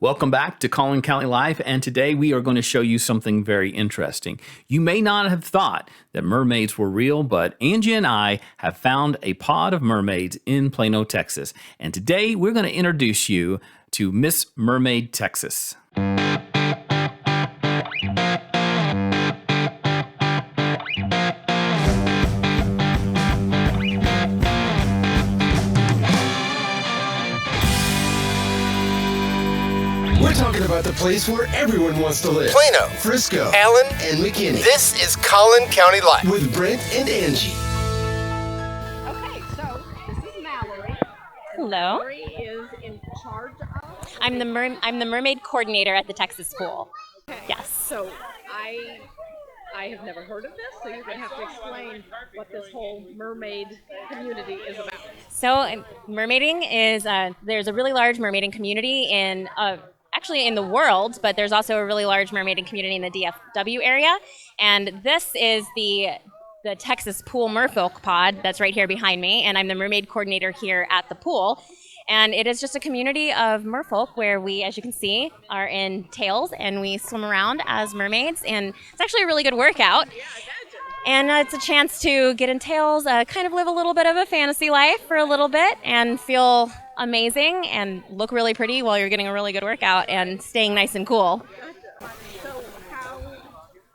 Welcome back to Collin County Life, and today we are going to show you something very interesting. You may not have thought that mermaids were real, but Angie and I have found a pod of mermaids in Plano, Texas. And today we're going to introduce you to Miss Mermaid, Texas. We're talking about the place where everyone wants to live. Plano, Frisco, Allen, and McKinney. This is Collin County Life With Brent and Angie. Okay, so this is Mallory. Hello. Mallory is in charge of... I'm the mermaid coordinator at the Texas pool. Okay. Yes. So I have never heard of this, so you're going to have to explain what this whole mermaid community is about. So mermaiding is, there's a really large mermaiding community actually in the world, but there's also a really large mermaiding community in the DFW area. And this is the Texas Pool Merfolk pod that's right here behind me, and I'm the mermaid coordinator here at the pool. And it is just a community of merfolk where we, as you can see, are in tails and we swim around as mermaids. And it's actually a really good workout. And it's a chance to get in tails, kind of live a little bit of a fantasy life for a little bit and feel amazing and look really pretty while you're getting a really good workout and staying nice and cool. So how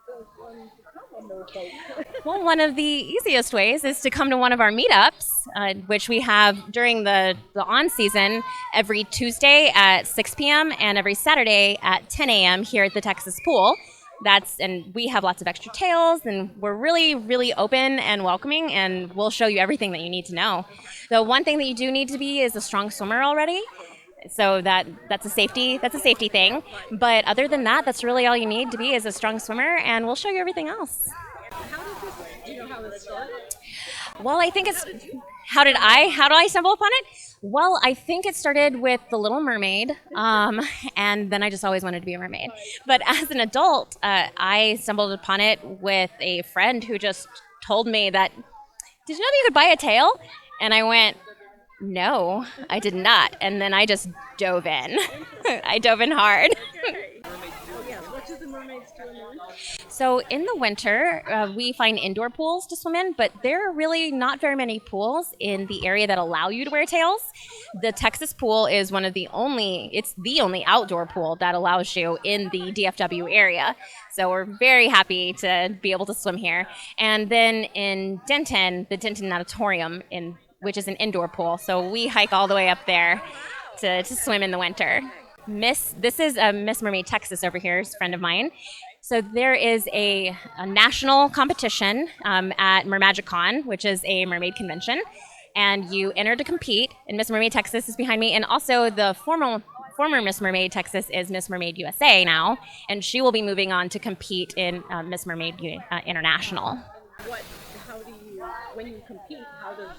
does one become a merfolk? Well, one of the easiest ways is to come to one of our meetups, which we have during the on-season every Tuesday at 6 p.m. and every Saturday at 10 a.m. here at the Texas pool. And we have lots of extra tails, and we're really, really open and welcoming, and we'll show you everything that you need to know. The one thing that you do need to be is a strong swimmer already. So that's a safety thing. But other than that, that's really all you need to be is a strong swimmer, and we'll show you everything else. Do you know how this started? Well, I think how do I stumble upon it? Well, I think it started with The Little Mermaid, and then I just always wanted to be a mermaid. But as an adult, I stumbled upon it with a friend who just told me that, did you know that you could buy a tail? And I went, no, I did not. And then I just dove in. I dove in hard. What do the mermaids do in the winter? So in the winter, we find indoor pools to swim in, but there are really not very many pools in the area that allow you to wear tails. The Texas pool is the only outdoor pool that allows you in the DFW area. So we're very happy to be able to swim here. And then in Denton, the Denton Auditorium, which is an indoor pool. So we hike all the way up there to swim in the winter. This is Miss Mermaid Texas over here, is a friend of mine. So there is a national competition at MerMagicCon, which is a mermaid convention, and you enter to compete. And Miss Mermaid Texas is behind me, and also the former Miss Mermaid Texas is Miss Mermaid USA now, and she will be moving on to compete in Miss Mermaid International. When you compete, how do you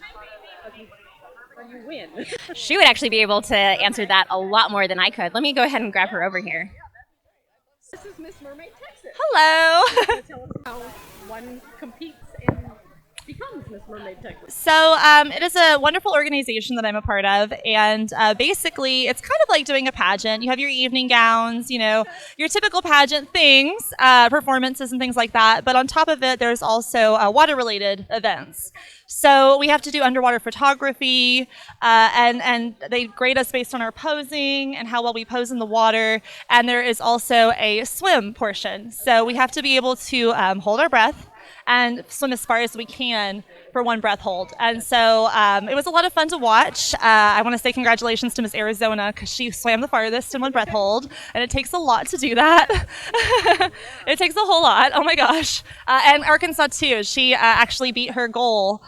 win? She would actually be able to answer that a lot more than I could. Let me go ahead and grab her over here. This is Miss Mermaid Texas. Hello. Can you tell us how one competes and becomes Miss Mermaid Texas? So it is a wonderful organization that I'm a part of, and basically it's kind of like doing a pageant. You have your evening gowns, your typical pageant things, performances and things like that, but on top of it there's also water-related events. So we have to do underwater photography, and they grade us based on our posing and how well we pose in the water, and there is also a swim portion. So we have to be able to hold our breath and swim as far as we can for one breath hold. And so it was a lot of fun to watch. I want to say congratulations to Miss Arizona because she swam the farthest in one breath hold, and it takes a lot to do that. It takes a whole lot. Oh my gosh. And Arkansas too. She actually beat her goal.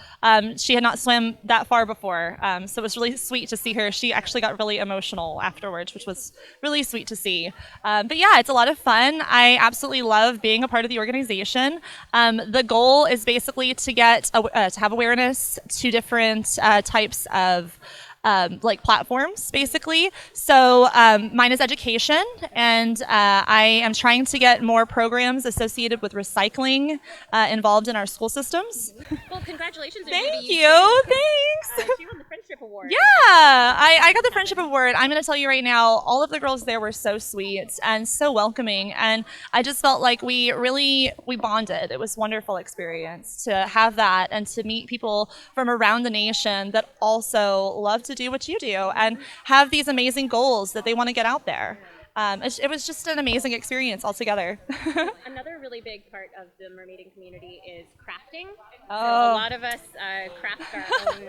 She had not swum that far before, so it was really sweet to see her. She actually got really emotional afterwards, which was really sweet to see. But yeah, it's a lot of fun. I absolutely love being a part of the organization. The goal is basically to to have awareness to different types of platforms, basically. So mine is education, and I am trying to get more programs associated with recycling involved in our school systems. Well, congratulations. Thank you. Thanks. She won the Friendship Award. Yeah, I got the Friendship Award. I'm going to tell you right now, all of the girls there were so sweet and so welcoming. And I just felt like we bonded. It was a wonderful experience to have that and to meet people from around the nation that also love to do what you do and have these amazing goals that they want to get out there. It was just an amazing experience altogether. Another really big part of the mermaiding community is crafting. So Oh. a lot of us craft our own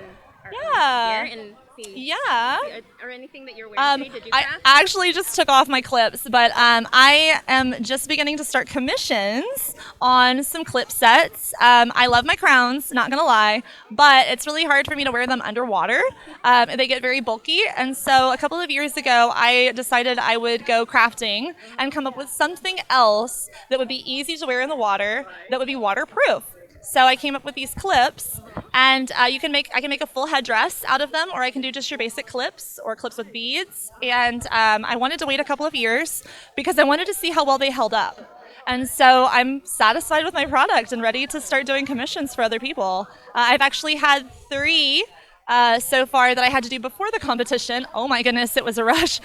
Yeah. gear and see. Yeah. Or anything that you're wearing today. Did you I craft? actually just took off my clips, but I am just beginning to start commissions on some clip sets. I love my crowns, not gonna lie, but it's really hard for me to wear them underwater. They get very bulky, and so a couple of years ago, I decided I would go crafting and come up with something else that would be easy to wear in the water, that would be waterproof. So I came up with these clips, and I can make a full headdress out of them, or I can do just your basic clips or clips with beads. And I wanted to wait a couple of years because I wanted to see how well they held up. And so I'm satisfied with my product and ready to start doing commissions for other people. I've actually had 3 so far that I had to do before the competition. Oh my goodness, it was a rush.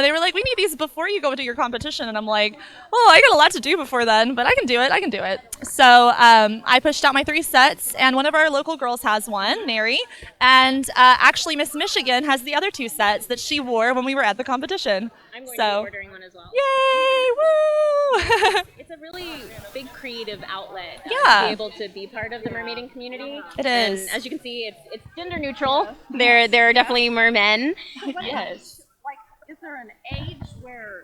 They were like, we need these before you go to your competition. And I'm like, oh, I got a lot to do before then, but I can do it. So I pushed out my 3 sets, and one of our local girls has one, Mary. And actually, Miss Michigan has the other 2 sets that she wore when we were at the competition. I'm going to be ordering one as well. Yay! Woo! It's a really big creative outlet Yeah. to be able to be part of the mermaiding community. It is. And as you can see, it's gender neutral. There are definitely mermen. Yes. Like, is there an age where,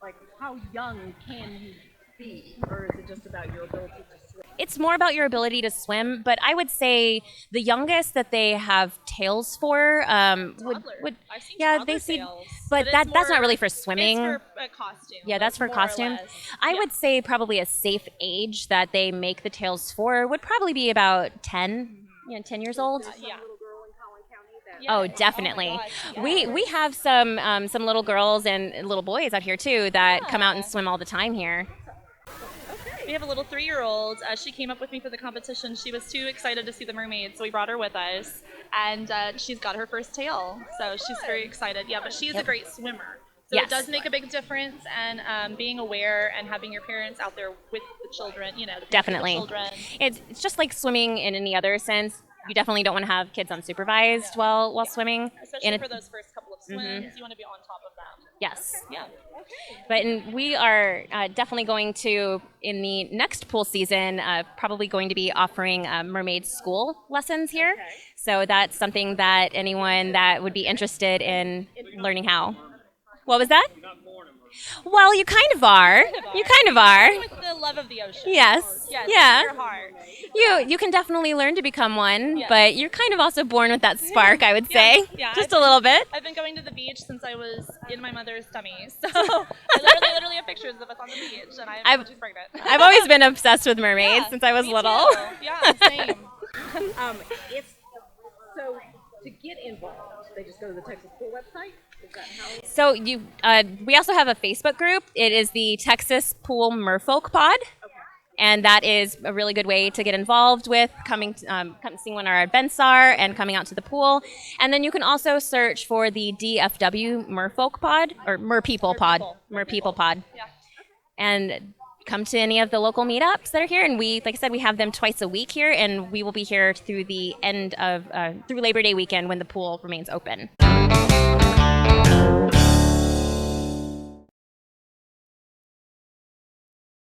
like, how young can you be, or is it just about your ability to swim? It's more about your ability to swim, but I would say the youngest that they have tails for would I've seen yeah, toddler they see, tails, but it's that's not more- really for swimming. It's for a costume. Yeah, that's for more or costume. less. I Yeah. would say probably a safe age that they make the tails for would probably be about 10, 10 years old. Yeah. Oh, definitely. Oh my gosh, We have some little girls and little boys out here too that come out and swim all the time here. We have a little 3-year-old. She came up with me for the competition. She was too excited to see the mermaids, so we brought her with us. And she's got her first tail, so she's very excited. Yeah, but she's a great swimmer. So Yes. it does make a big difference, and being aware and having your parents out there with the children, the Definitely. children. It's just like swimming in any other sense. You definitely don't want to have kids unsupervised while swimming. Especially for those first couple of swims, you want to be on top of them. Yes. Yeah. But we are definitely going to, in the next pool season, probably going to be offering mermaid school lessons here. So that's something that anyone that would be interested in learning how. What was that? Well, you kind of are. You kind of are. With the love of the ocean. Yes. Yes. Yeah. Your heart. You can definitely learn to become one, but you're kind of also born with that spark, I would say. Yeah, Just a little bit. I've been going to the beach since I was in my mother's tummy. So I literally have pictures of us on the beach, and she's pregnant. I've always been obsessed with mermaids since I was me little. too. Yeah, same. It's so to get involved, they just go to the Texas Pool website. Is that how? So we also have a Facebook group. It is the Texas Pool Merfolk Pod. And that is a really good way to get involved with coming, seeing when our events are and coming out to the pool. And then you can also search for the DFW Merfolk Pod or Merpeople Pod. Merpeople Pod. Yeah. And come to any of the local meetups that are here. And we, like I said, we have them twice a week here, and we will be here through the end of through Labor Day weekend when the pool remains open.